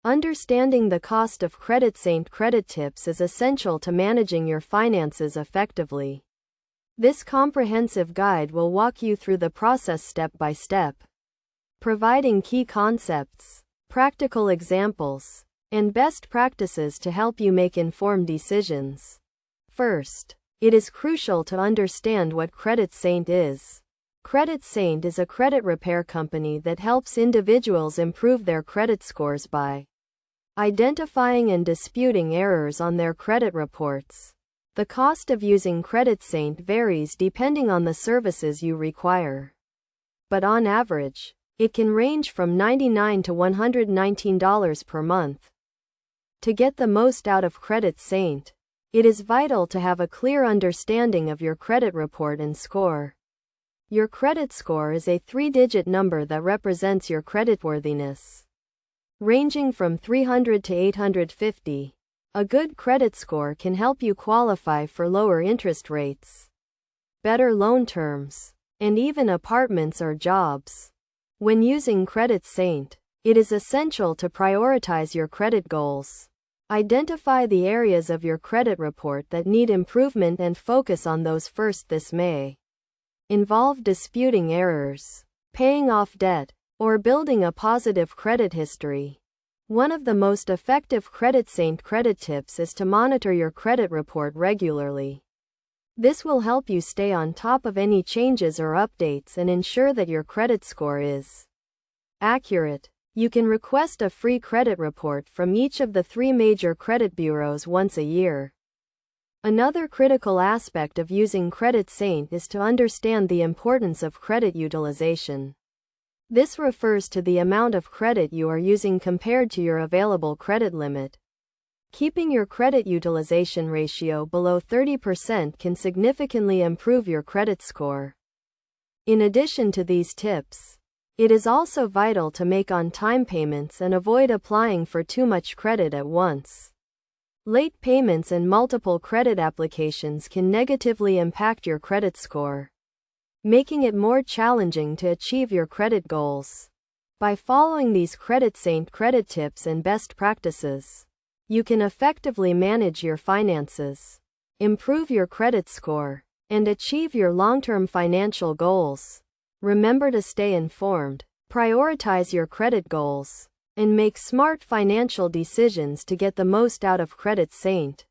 Understanding the cost of CreditSaint credit tips is essential to managing your finances effectively. This comprehensive guide will walk you through the process step by step, providing key concepts, practical examples, and best practices to help you make informed decisions. First, it is crucial to understand what CreditSaint is. CreditSaint is a credit repair company that helps individuals improve their credit scores by identifying and disputing errors on their credit reports. The cost of using CreditSaint varies depending on the services you require, but on average, it can range from $99 to $119 per month. To get the most out of CreditSaint, it is vital to have a clear understanding of your credit report and score. Your credit score is a three-digit number that represents your creditworthiness, ranging from 300 to 850. A good credit score can help you qualify for lower interest rates, better loan terms, and even apartments or jobs. When using CreditSaint, it is essential to prioritize your credit goals. Identify the areas of your credit report that need improvement and focus on those first. This may involve disputing errors, paying off debt, or building a positive credit history. One of the most effective CreditSaint credit tips is to monitor your credit report regularly. This will help you stay on top of any changes or updates and ensure that your credit score is accurate. You can request a free credit report from each of the 3 major credit bureaus once a year. Another critical aspect of using CreditSaint is to understand the importance of credit utilization. This refers to the amount of credit you are using compared to your available credit limit. Keeping your credit utilization ratio below 30% can significantly improve your credit score. In addition to these tips, it is also vital to make on-time payments and avoid applying for too much credit at once. Late payments and multiple credit applications can negatively impact your credit score, making it more challenging to achieve your credit goals. By following these CreditSaint credit tips and best practices, you can effectively manage your finances, improve your credit score, and achieve your long-term financial goals. Remember to stay informed, prioritize your credit goals, and make smart financial decisions to get the most out of CreditSaint.